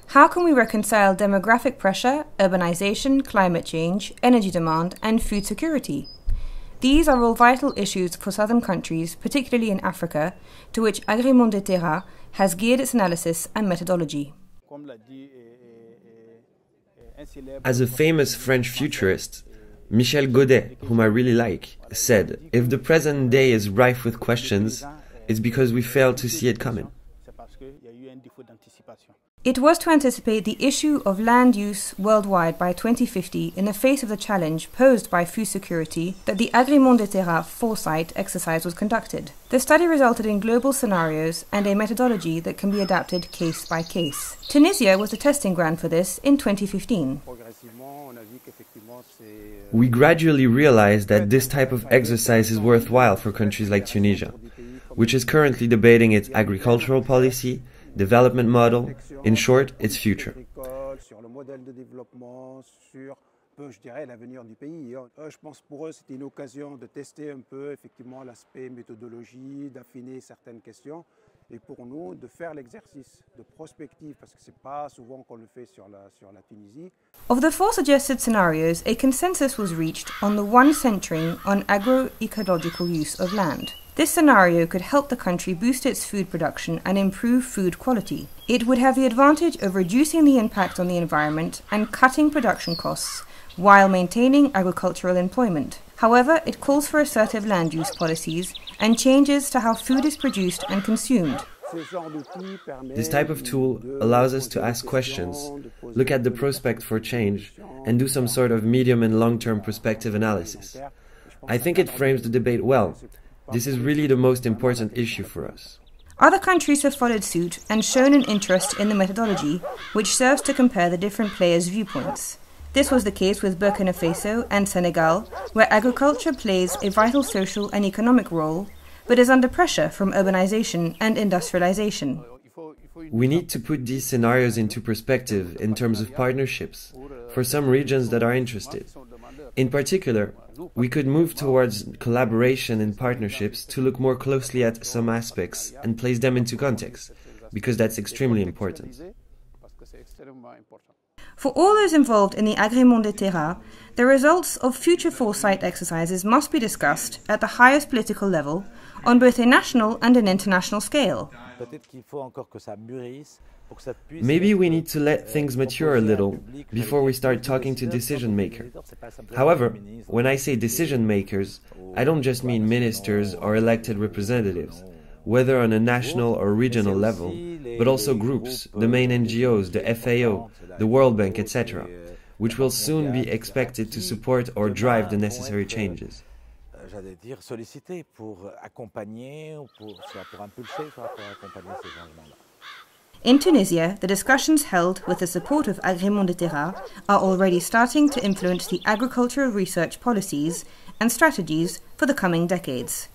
How can we reconcile demographic pressure, urbanization, climate change, energy demand, and food security? These are all vital issues for southern countries, particularly in Africa, to which Agrimonde-Terra has geared its analysis and methodology. As a famous French futurist, Michel Godet, whom I really like, said, "If the present day is rife with questions, it's because we failed to see it coming." It was to anticipate the issue of land use worldwide by 2050 in the face of the challenge posed by food security that the Agrimonde-Terra foresight exercise was conducted. The study resulted in global scenarios and a methodology that can be adapted case by case. Tunisia was the testing ground for this in 2015. We gradually realized that this type of exercise is worthwhile for countries like Tunisia, which is currently debating its agricultural policy, development model, in short, its future. Je dirais l'avenir du pays. Je pense pour eux c'était une occasion de tester un peu effectivement l'aspect méthodologie, d'affiner certaines questions et pour nous de faire l'exercice de prospective parce que c'est pas souvent qu'on le fait sur la Tunisie. Of the four suggested scenarios, a consensus was reached on the one centering on agroecological use of land. This scenario could help the country boost its food production and improve food quality. It would have the advantage of reducing the impact on the environment and cutting production costs, while maintaining agricultural employment. However, it calls for assertive land use policies and changes to how food is produced and consumed. This type of tool allows us to ask questions, look at the prospect for change, and do some sort of medium and long-term perspective analysis. I think it frames the debate well. This is really the most important issue for us. Other countries have followed suit and shown an interest in the methodology, which serves to compare the different players' viewpoints. This was the case with Burkina Faso and Senegal, where agriculture plays a vital social and economic role, but is under pressure from urbanization and industrialization. We need to put these scenarios into perspective in terms of partnerships for some regions that are interested. In particular, we could move towards collaboration and partnerships to look more closely at some aspects and place them into context, because that's extremely important. For all those involved in the Agrimonde-Terra, the results of future foresight exercises must be discussed at the highest political level on both a national and an international scale. Maybe we need to let things mature a little before we start talking to decision makers. However, when I say decision makers, I don't just mean ministers or elected representatives, whether on a national or regional level, but also groups, the main NGOs, the FAO, the World Bank, etc., which will soon be expected to support or drive the necessary changes. In Tunisia, the discussions held with the support of Agrimonde-Terra are already starting to influence the agricultural research policies and strategies for the coming decades.